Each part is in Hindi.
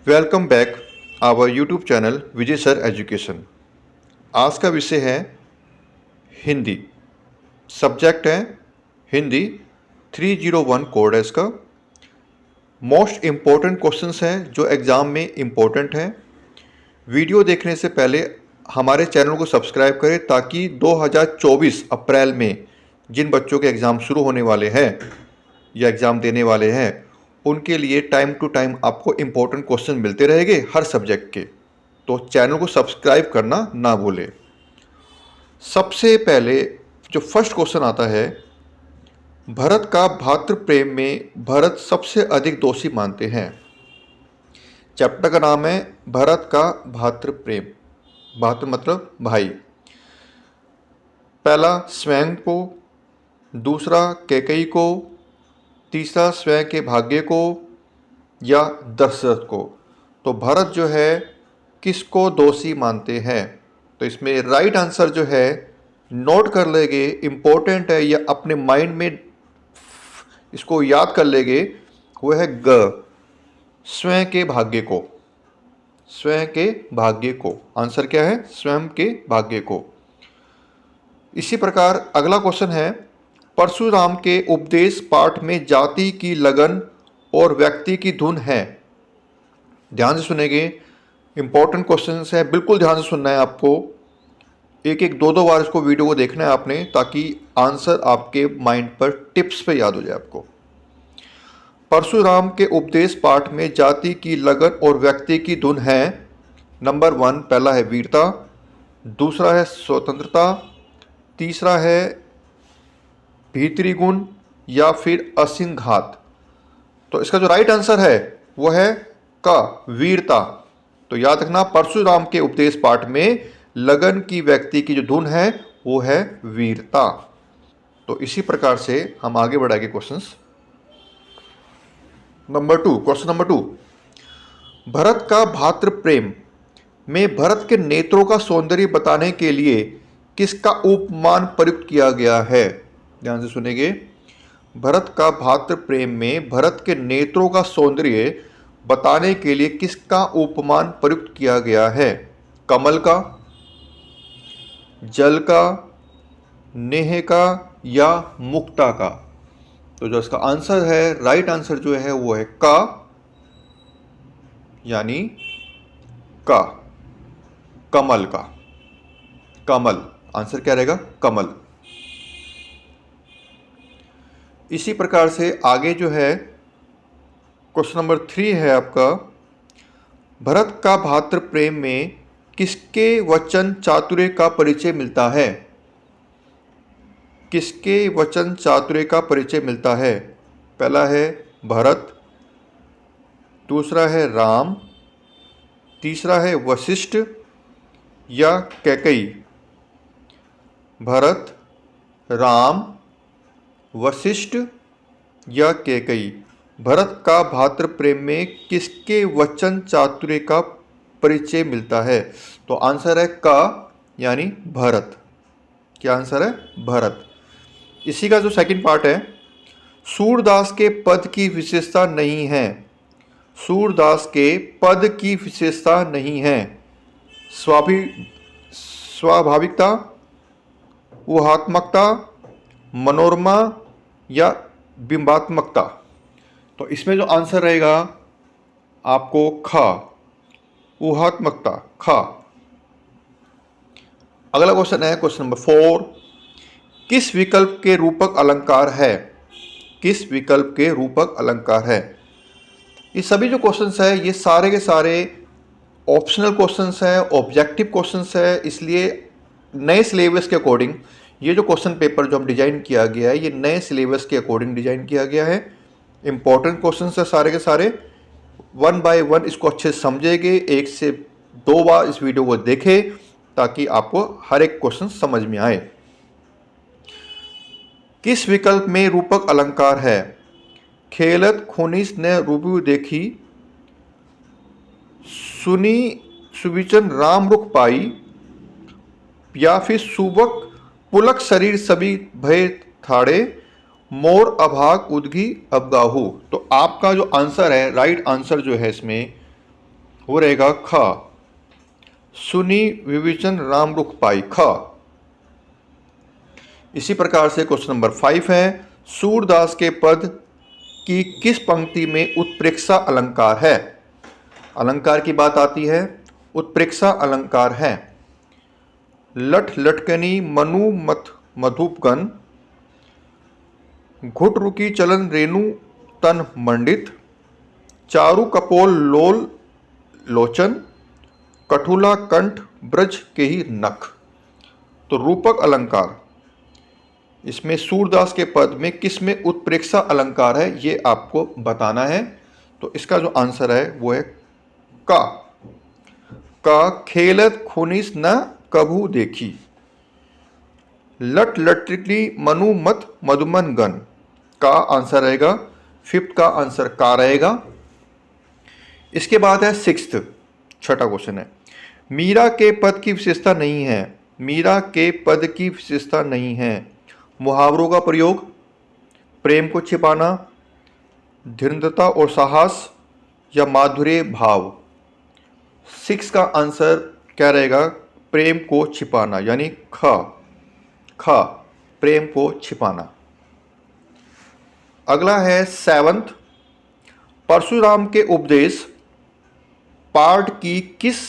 Welcome back our YouTube channel Vijay sir education. आज का विषय है हिंदी। सब्जेक्ट है हिंदी। 301 कोड है इसका। मोस्ट इम्पोर्टेंट क्वेश्चंस हैं जो एग्ज़ाम में इम्पोर्टेंट हैं। वीडियो देखने से पहले हमारे चैनल को सब्सक्राइब करें ताकि 2024 अप्रैल में जिन बच्चों के एग्ज़ाम शुरू होने वाले हैं या एग्ज़ाम देने वाले हैं उनके लिए टाइम टू टाइम आपको इम्पोर्टेंट क्वेश्चन मिलते रहेंगे हर सब्जेक्ट के। तो चैनल को सब्सक्राइब करना ना भूलें। सबसे पहले जो फर्स्ट क्वेश्चन आता है, भरत का भातृ प्रेम में भरत सबसे अधिक दोषी मानते हैं। चैप्टर का नाम है भरत का भातृ प्रेम। भातृ मतलब भाई। पहला स्वयं को, दूसरा कैकेयी को, तीसरा स्वयं के भाग्य को या दशरथ को। तो भरत जो है किसको दोषी मानते हैं? तो इसमें राइट आंसर जो है नोट कर लेंगे, इम्पोर्टेंट है या अपने माइंड में इसको याद कर लेंगे, वो है ग, स्वयं के भाग्य को। स्वयं के भाग्य को आंसर क्या है? स्वयं के भाग्य को। इसी प्रकार अगला क्वेश्चन है, परशुराम के उपदेश पाठ में जाति की लगन और व्यक्ति की धुन है। ध्यान से सुनेंगे, इंपॉर्टेंट क्वेश्चन है, बिल्कुल ध्यान से सुनना है आपको। एक एक दो बार इसको वीडियो को देखना है आपने, ताकि आंसर आपके माइंड पर टिप्स पे याद हो जाए आपको। परशुराम के उपदेश पाठ में जाति की लगन और व्यक्ति की धुन है। नंबर 1 पहला है वीरता, दूसरा है स्वतंत्रता, तीसरा है भीतरी गुण या फिर असिंघात। तो इसका जो राइट आंसर है वो है का, वीरता। तो याद रखना, परशुराम के उपदेश पाठ में लगन की व्यक्ति की जो धुन है वो है वीरता। तो इसी प्रकार से हम आगे बढ़ाएंगे क्वेश्चंस। क्वेश्चन नंबर 2, भरत का भातृ प्रेम में भरत के नेत्रों का सौंदर्य बताने के लिए किसका उपमान प्रयुक्त किया गया है? ध्यान से सुनेंगे। भरत का भातृ प्रेम में भरत के नेत्रों का सौंदर्य बताने के लिए किसका उपमान प्रयुक्त किया गया है? कमल का, जल का, नेह का या मुक्ता का? तो जो इसका आंसर है, राइट आंसर जो है वो है का, यानी का, कमल का। कमल आंसर क्या रहेगा? कमल। इसी प्रकार से आगे जो है क्वेश्चन नंबर 3 है आपका, भरत का भातृ प्रेम में किसके वचन चातुर्य का परिचय मिलता है? किसके वचन चातुर्य का परिचय मिलता है? पहला है भरत, दूसरा है राम, तीसरा है वशिष्ठ या कैकेयी। भरत, राम, वशिष्ठ या कैकेयी। भरत का भातृ प्रेम में किसके वचन चातुर्य का परिचय मिलता है? तो आंसर है का, यानी भरत। क्या आंसर है? भरत। इसी का जो सेकंड पार्ट है, सूरदास के पद की विशेषता नहीं है। सूरदास के पद की विशेषता नहीं है। स्वाभाविकता, ऊहात्मकता, मनोरमा या बिंबात्मकता। तो इसमें जो आंसर रहेगा आपको खा, ऊहात्मकता, खा। अगला क्वेश्चन है क्वेश्चन नंबर 4, किस विकल्प के रूपक अलंकार है? किस विकल्प के रूपक अलंकार है? ये सभी जो क्वेश्चंस है ये सारे के सारे ऑप्शनल क्वेश्चंस है, ऑब्जेक्टिव क्वेश्चंस है। इसलिए नए सिलेबस के अकॉर्डिंग ये जो क्वेश्चन पेपर जो हम डिजाइन किया गया है, ये नए सिलेबस के अकॉर्डिंग डिजाइन किया गया है। इंपॉर्टेंट क्वेश्चंस है सारे के सारे। 1 बाय 1 इसको अच्छे से समझेंगे, 1 से 2 बार इस वीडियो को देखें ताकि आपको हर एक क्वेश्चन समझ में आए। किस विकल्प में रूपक अलंकार है? खेलत खुनिस ने रूबू देखी, सुनी सुविचन राम रुख पाई, या फिर सुबक पुलक शरीर सभी भय थाड़े, मोर अभाग उदगी अबगाहू। तो आपका जो आंसर है, राइट आंसर जो है इसमें वो रहेगा ख। सुनी विभीषण राम रुख पाई, ख। इसी प्रकार से क्वेश्चन नंबर 5 है, सूरदास के पद की किस पंक्ति में उत्प्रेक्षा अलंकार है? अलंकार की बात आती है, उत्प्रेक्षा अलंकार है। लठ लटकनी मनु मथ मधुपगन, घुट रुकी चलन रेणु तन मंडित, चारु कपोल लोल लोचन, कठुला कंठ ब्रज के ही नख। तो रूपक अलंकार, इसमें सूरदास के पद में किस में उत्प्रेक्षा अलंकार है ये आपको बताना है। तो इसका जो आंसर है वो है का। खेलत खुनिस न कभू देखी, लट लटली मनु मत मधुमन गण, का आंसर रहेगा। 5th का आंसर का रहेगा। इसके बाद है 6th, छठा क्वेश्चन है, मीरा के पद की विशेषता नहीं है। मीरा के पद की विशेषता नहीं है। मुहावरों का प्रयोग, प्रेम को छिपाना, धीरता और साहस, या माधुर्य भाव। 6 का आंसर क्या रहेगा? प्रेम को छिपाना, यानी ख। प्रेम को छिपाना। अगला है 7th, परशुराम के उपदेश पाठ की किस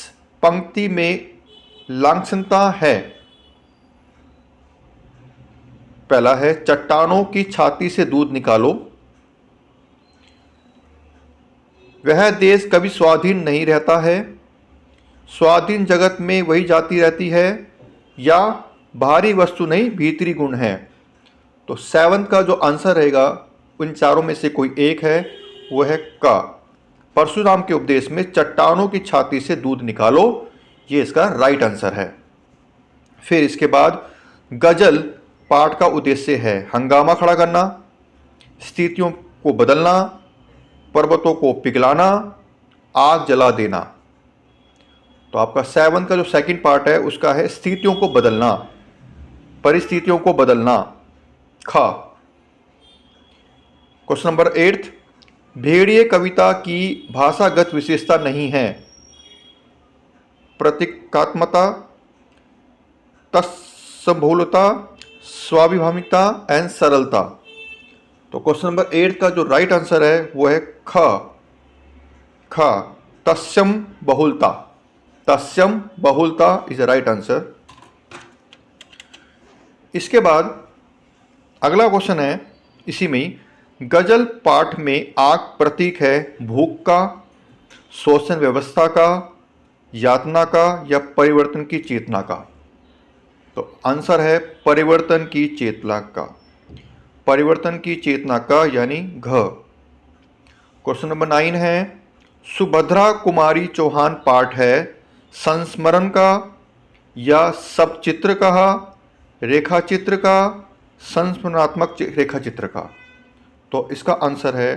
पंक्ति में लांछनता है? पहला है, चट्टानों की छाती से दूध निकालो, वह देश कभी स्वाधीन नहीं रहता है, स्वाधीन जगत में वही जाती रहती है, या बाहरी वस्तु नहीं भीतरी गुण है। तो 7th का जो आंसर रहेगा उन चारों में से कोई एक है, वो है का। परशुराम के उपदेश में चट्टानों की छाती से दूध निकालो, ये इसका राइट आंसर है। फिर इसके बाद गजल पाठ का उद्देश्य है हंगामा खड़ा करना, स्थितियों को बदलना, पर्वतों को पिघलाना, आग जला देना। तो आपका 7 का जो सेकंड पार्ट है उसका है स्थितियों को बदलना, परिस्थितियों को बदलना, खा। क्वेश्चन नंबर 8, भेड़िए कविता की भाषागत विशेषता नहीं है। प्रतीकात्मकता, तत्संबोलता, स्वाभिमानिकता एंड सरलता। तो क्वेश्चन नंबर 8 का जो राइट आंसर है वो है ख। तस्यम बहुलता, तस्यम बहुलता इज द राइट आंसर। इसके बाद अगला क्वेश्चन है इसी में ही, गजल पाठ में आग प्रतीक है भूख का, शोषण व्यवस्था का, यातना का, या परिवर्तन की चेतना का। तो आंसर है परिवर्तन की चेतना का, परिवर्तन की चेतना का यानी घ। क्वेश्चन नंबर 9 है, सुभद्रा कुमारी चौहान पाठ है संस्मरण का, या सब चित्र का, रेखा चित्र का, संस्मरणात्मक रेखा चित्र का। तो इसका आंसर है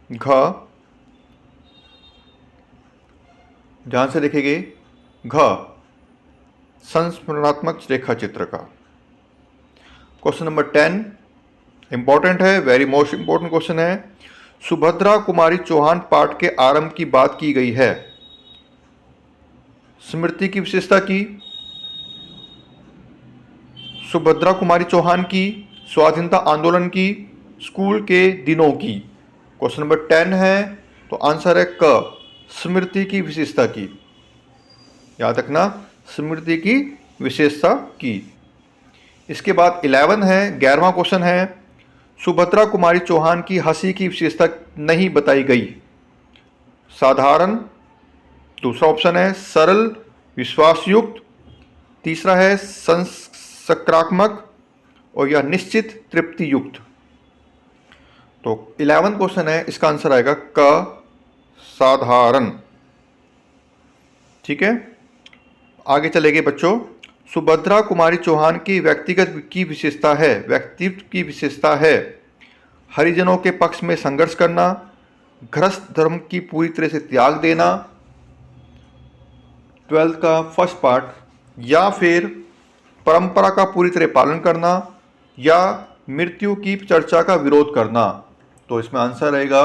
घ। ध्यान से देखेंगे, घ संस्मरणात्मक रेखा चित्र का। क्वेश्चन नंबर 10 इंपॉर्टेंट है, वेरी मोस्ट इंपॉर्टेंट क्वेश्चन है। सुभद्रा कुमारी चौहान पाठ के आरंभ की बात की गई है। स्मृति की विशेषता की, सुभद्रा कुमारी चौहान की, स्वाधीनता आंदोलन की, स्कूल के दिनों की। क्वेश्चन नंबर 10 है तो आंसर है क, स्मृति की विशेषता की। याद रखना, स्मृति की विशेषता की। इसके बाद 11 है, 11वां क्वेश्चन है, सुभद्रा कुमारी चौहान की हंसी की विशेषता नहीं बताई गई। साधारण, दूसरा ऑप्शन है सरल विश्वासयुक्त, तीसरा है सकारात्मक, और या निश्चित तृप्ति युक्त। तो 11 क्वेश्चन है, इसका आंसर आएगा क, साधारण। ठीक है, आगे चलेंगे बच्चों। सुभद्रा कुमारी चौहान की व्यक्तिगत की विशेषता है, व्यक्तित्व की विशेषता है हरिजनों के पक्ष में संघर्ष करना, गृहस्थ धर्म की पूरी तरह से त्याग देना, 12th का फर्स्ट पार्ट, या फिर परंपरा का पूरी तरह पालन करना, या मृत्यु की चर्चा का विरोध करना। तो इसमें आंसर रहेगा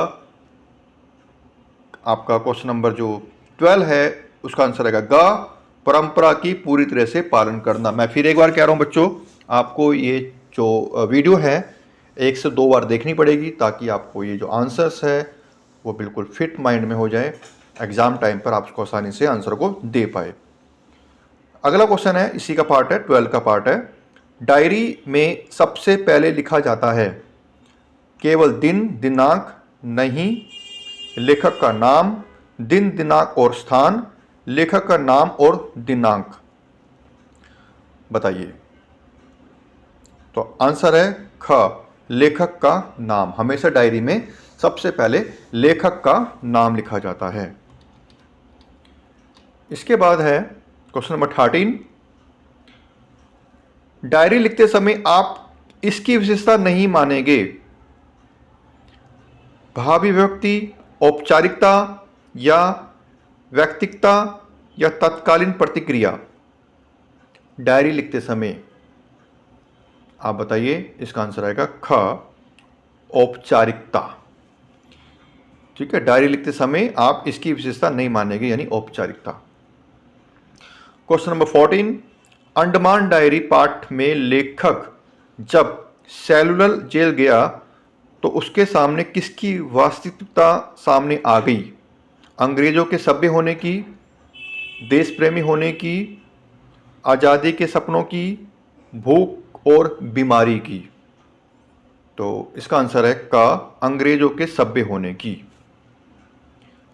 आपका क्वेश्चन नंबर जो 12 है, उसका आंसर आएगा ग, परंपरा की पूरी तरह से पालन करना। मैं फिर एक बार कह रहा हूं बच्चों, आपको ये जो वीडियो है 1 से 2 बार देखनी पड़ेगी ताकि आपको ये जो आंसर्स है वो बिल्कुल फिट माइंड में हो जाए, एग्जाम टाइम पर आप उसको आसानी से आंसर को दे पाए। अगला क्वेश्चन है, इसी का पार्ट है, 12 का पार्ट है। डायरी में सबसे पहले लिखा जाता है केवल दिन दिनांक नहीं, लेखक का नाम, दिन दिनांक और स्थान, लेखक का नाम और दिनांक। बताइए। तो आंसर है ख, लेखक का नाम। हमेशा डायरी में सबसे पहले लेखक का नाम लिखा जाता है। इसके बाद है क्वेश्चन नंबर 13। डायरी लिखते समय आप इसकी विशेषता नहीं मानेंगे। भावी विभक्ति, औपचारिकता या व्यक्तिकता या तत्कालीन प्रतिक्रिया। डायरी लिखते समय आप बताइए, इसका आंसर आएगा ख, औपचारिकता। ठीक है, डायरी लिखते समय आप इसकी विशेषता नहीं मानेंगे, यानी औपचारिकता। Question number 14। अंडमान डायरी पाठ में लेखक जब सेलुलर जेल गया तो उसके सामने किसकी वास्तविकता सामने आ गई? अंग्रेजों के सभ्य होने की, देश प्रेमी होने की, आज़ादी के सपनों की, भूख और बीमारी की। तो इसका आंसर है का, अंग्रेजों के सभ्य होने की।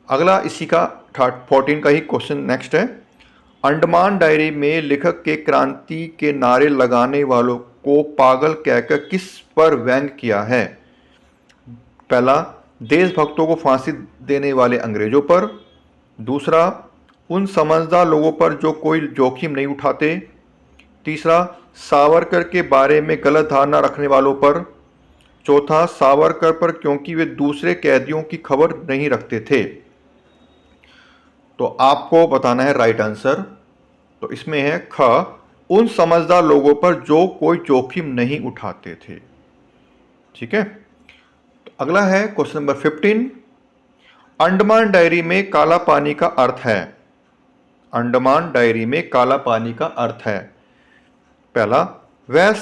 अगला इसी का 14 का ही क्वेश्चन नेक्स्ट है। अंडमान डायरी में लेखक के क्रांति के नारे लगाने वालों को पागल कहकर किस पर व्यंग किया है? पहला, देशभक्तों को फांसी देने वाले अंग्रेजों पर। दूसरा, उन समझदार लोगों पर जो कोई जोखिम नहीं उठाते। तीसरा, सावरकर के बारे में गलत धारणा रखने वालों पर। चौथा, सावरकर पर क्योंकि वे दूसरे कैदियों की खबर नहीं रखते थे। तो आपको बताना है राइट आंसर। तो इसमें है ख, उन समझदार लोगों पर जो कोई जोखिम नहीं उठाते थे। ठीक है, तो अगला है क्वेश्चन नंबर 15। अंडमान डायरी में काला पानी का अर्थ है। अंडमान डायरी में काला पानी का अर्थ है। पहला, वह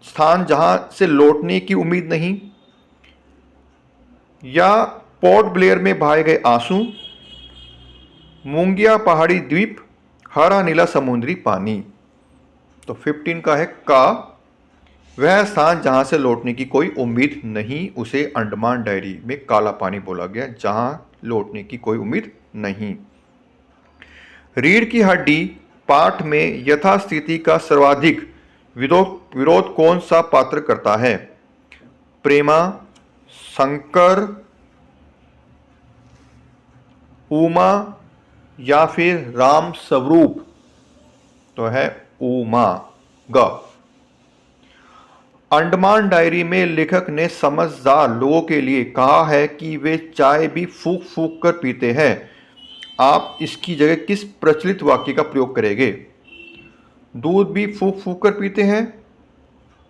स्थान जहां से लौटने की उम्मीद नहीं, या पोर्ट ब्लेयर में बहाए गए आंसू, मूंगिया पहाड़ी द्वीप, हरा नीला समुद्री पानी। तो 15 का है का, वह स्थान जहां से लौटने की कोई उम्मीद नहीं, उसे अंडमान डायरी में काला पानी बोला गया, जहां लौटने की कोई उम्मीद नहीं। रीढ़ की हड्डी पाठ में यथास्थिति का सर्वाधिक विरोध कौन सा पात्र करता है? प्रेमा, शंकर, उमा या फिर राम स्वरूप? तो है उमा, ग। अंडमान डायरी में लेखक ने समझदार लोगों के लिए कहा है कि वे चाय भी फूंक फूंक कर पीते हैं। आप इसकी जगह किस प्रचलित वाक्य का प्रयोग करेंगे? दूध भी फूंक फूंक कर पीते हैं,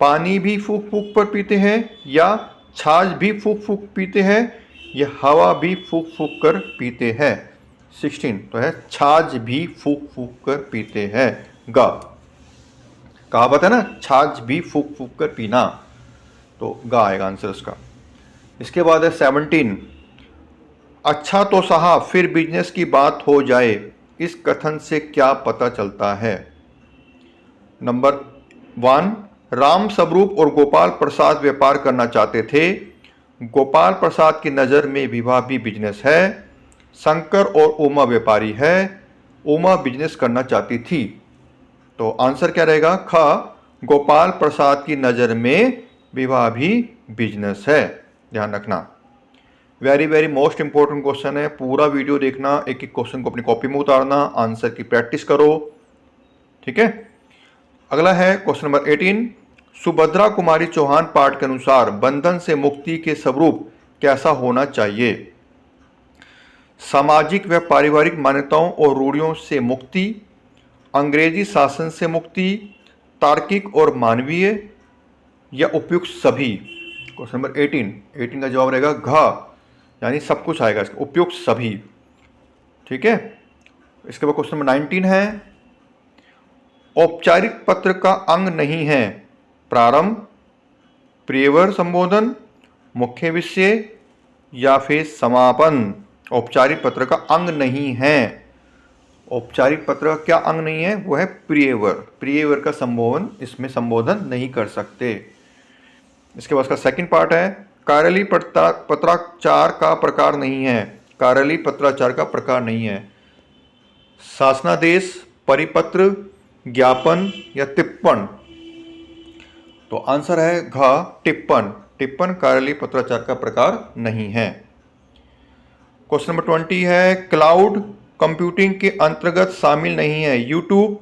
पानी भी फूंक फूंक कर पीते हैं, या छाछ भी फूंक फूंक पीते हैं, या हवा भी फूंक फूंक कर पीते हैं? 16 तो है छाछ भी फूंक फूंक कर पीते हैं, ग। कहावत है ना, छाछ भी फूंक फूंक कर पीना, तो ग आएगा आंसर इसका। इसके बाद है 17। अच्छा तो साहब फिर बिजनेस की बात हो जाए, इस कथन से क्या पता चलता है? नंबर 1, राम स्वरूप और गोपाल प्रसाद व्यापार करना चाहते थे। गोपाल प्रसाद की नज़र में विवाह भी बिजनेस है। शंकर और उमा व्यापारी है, उमा बिजनेस करना चाहती थी। तो आंसर क्या रहेगा? ख, गोपाल प्रसाद की नज़र में विवाह भी बिजनेस है। ध्यान रखना, very very most important question है। पूरा वीडियो देखना, एक एक क्वेश्चन को अपनी कॉपी में उतारना, आंसर की प्रैक्टिस करो। ठीक है, अगला है क्वेश्चन नंबर 18। सुभद्रा कुमारी चौहान पाठ के अनुसार बंधन से मुक्ति के स्वरूप कैसा होना चाहिए? सामाजिक व पारिवारिक मान्यताओं और रूढ़ियों से मुक्ति, अंग्रेजी शासन से मुक्ति, तार्किक और मानवीय, या उपयुक्त सभी? क्वेश्चन नंबर 18 का जवाब रहेगा घ, यानी सब कुछ आएगा इसका, उपयुक्त सभी। ठीक है। इसके बाद क्वेश्चन नंबर 19 है, औपचारिक पत्र का अंग नहीं है प्रारंभ, प्रियवर संबोधन, मुख्य विषय या फिर समापन। औपचारिक पत्र का अंग नहीं है। औपचारिक पत्र का क्या अंग नहीं है? वो है प्रियवर। प्रियवर का संबोधन इसमें संबोधन नहीं कर सकते। इसके बाद का सेकंड पार्ट है, कार्यालयीय पत्राचार का प्रकार नहीं है। कार्यालयीय पत्राचार का प्रकार नहीं है शासनादेश, परिपत्र, ज्ञापन या टिप्पण। तो आंसर है घ, टिप्पण। टिप्पण कार्यालयीय पत्राचार का प्रकार नहीं है। क्वेश्चन नंबर 20 है, क्लाउड कंप्यूटिंग के अंतर्गत शामिल नहीं है यूट्यूब,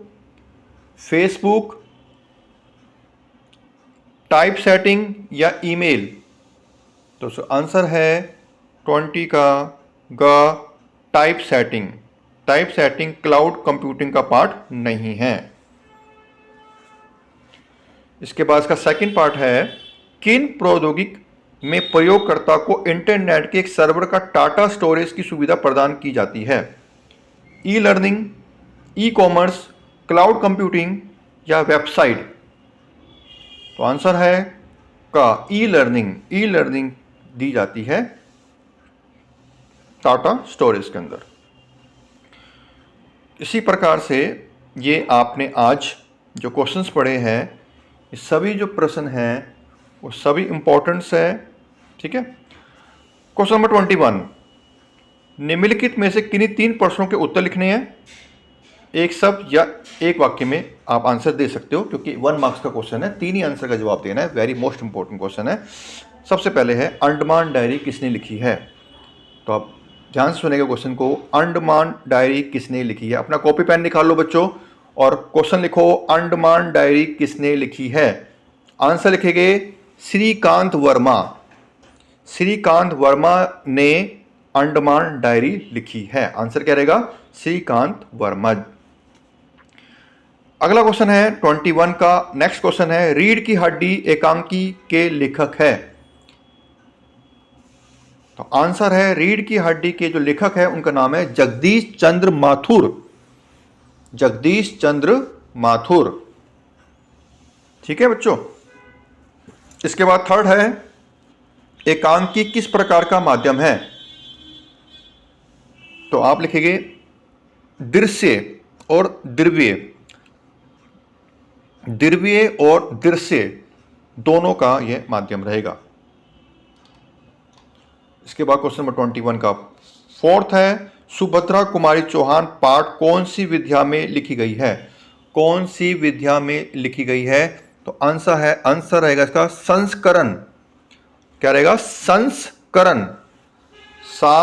फेसबुक, टाइप सेटिंग या ईमेल। तो आंसर है 20 का ग, type setting. Type setting cloud computing का पार्ट नहीं है। इसके बाद का सेकंड पार्ट है, किन प्रौद्योगिकी में प्रयोगकर्ता को इंटरनेट के एक सर्वर का डाटा स्टोरेज की सुविधा प्रदान की जाती है? E learning, e commerce, cloud computing या वेबसाइट। तो आंसर है का ई लर्निंग। ई लर्निंग दी जाती है डाटा स्टोरेज के अंदर। इसी प्रकार से ये आपने आज जो क्वेश्चंस पढ़े हैं, ये सभी जो प्रश्न हैं वो सभी इंपॉर्टेंट्स है। ठीक है। क्वेश्चन नंबर 21, निम्नलिखित में से किन्हीं 3 प्रश्नों के उत्तर लिखने हैं। एक शब्द या एक वाक्य में आप आंसर दे सकते हो, क्योंकि 1 मार्क्स का क्वेश्चन है, 3 ही आंसर का जवाब देना है। वेरी मोस्ट इंपॉर्टेंट क्वेश्चन है। सबसे पहले है, अंडमान डायरी किसने लिखी है? तो आप ध्यान से सुनेंगे क्वेश्चन को। अंडमान डायरी किसने लिखी है? अपना कॉपी पेन निकाल लो बच्चों और क्वेश्चन लिखो, अंडमान डायरी किसने लिखी है? आंसर लिखेंगे श्रीकांत वर्मा। श्रीकांत वर्मा ने अंडमान डायरी लिखी है। आंसर क्या रहेगा? श्रीकांत वर्मा। अगला क्वेश्चन है 21 का नेक्स्ट क्वेश्चन है, रीढ़ की हड्डी एकांकी के लेखक है। तो आंसर है, रीढ़ की हड्डी के जो लेखक है उनका नाम है जगदीश चंद्र माथुर। जगदीश चंद्र माथुर। ठीक है बच्चों। इसके बाद थर्ड है, एकांकी किस प्रकार का माध्यम है? तो आप लिखेंगे दृश्य और द्रव्य। द्रव्य और दृश्य दोनों का यह माध्यम रहेगा। इसके बाद क्वेश्चन नंबर 21 का फोर्थ है, सुभद्रा कुमारी चौहान पाठ कौन सी विद्या में लिखी गई है? कौन सी विद्या में लिखी गई है? तो आंसर रहेगा इसका संस्करण। क्या रहेगा? संस्करण। सा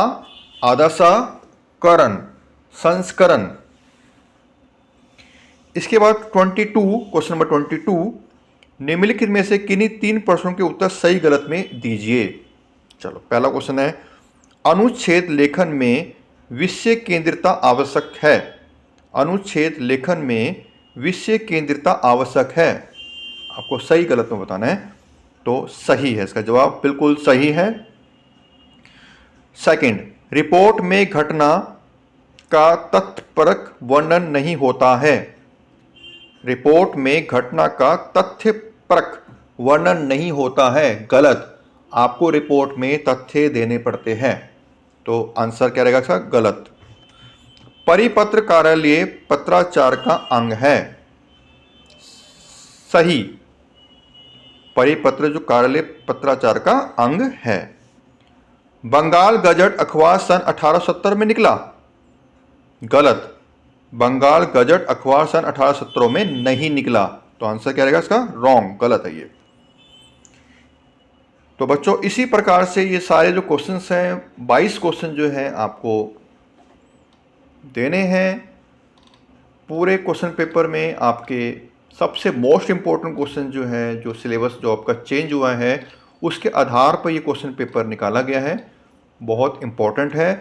आधा सा करण, संस्करण। इसके बाद 22 क्वेश्चन नंबर 22, निम्नलिखित में से किन्हीं 3 प्रश्नों के उत्तर सही गलत में दीजिए। चलो पहला क्वेश्चन है, अनुच्छेद लेखन में विषय केंद्रितता आवश्यक है। अनुच्छेद लेखन में विषय केंद्रितता आवश्यक है। आपको सही गलत में बताना है। तो सही है, इसका जवाब बिल्कुल सही है। सेकंड, रिपोर्ट में घटना का तथ्यपरक वर्णन नहीं होता है। रिपोर्ट में घटना का तथ्यपरक वर्णन नहीं होता है। गलत। आपको रिपोर्ट में तथ्य देने पड़ते हैं। तो आंसर क्या रहेगा इसका? गलत। परिपत्र कार्यालय पत्राचार का अंग है। सही। परिपत्र जो कार्यालय पत्राचार का अंग है। बंगाल गजट अखबार सन 1870 में निकला। गलत। बंगाल गजट अखबार सन 1870 में नहीं निकला। तो आंसर क्या रहेगा इसका? रॉन्ग, गलत है ये। तो बच्चों इसी प्रकार से ये सारे जो क्वेश्चंस हैं, 22 क्वेश्चन जो हैं आपको देने हैं। पूरे क्वेश्चन पेपर में आपके सबसे मोस्ट इम्पोर्टेंट क्वेश्चन जो है, जो सिलेबस जो आपका चेंज हुआ है, उसके आधार पर ये क्वेश्चन पेपर निकाला गया है। बहुत इम्पोर्टेंट है।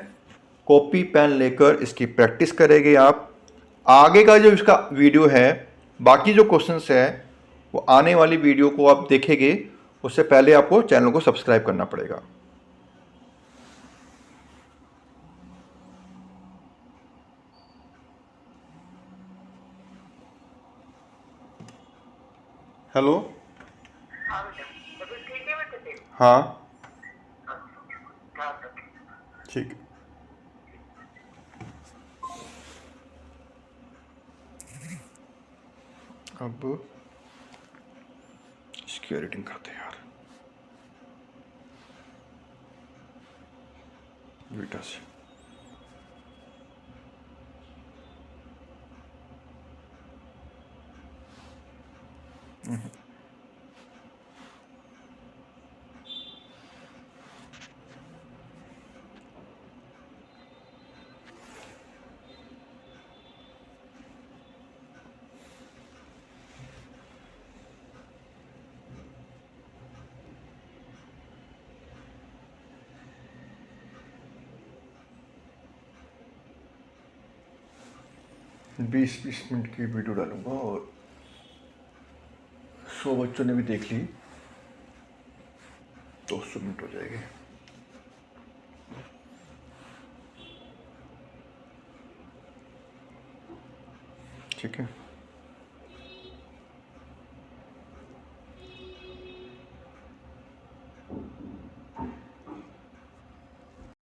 कॉपी पेन लेकर इसकी प्रैक्टिस करेंगे आप। आगे का जो इसका वीडियो है, बाकी जो क्वेश्चंस है वो आने वाली वीडियो को आप देखेंगे। उससे पहले आपको चैनल को सब्सक्राइब करना पड़ेगा। हेलो। हाँ बेटा, तबीयत ठीक है बेटा तेरी? हाँ ध्यान रख। ठीक है। अब इसकी एडिटिंग करते हैं यार बेटा से। बीस 20 मिनट की वीडियो डालूंगा और 100 बच्चों ने भी देख ली तो 100 मिनट हो जाएगी। ठीक है।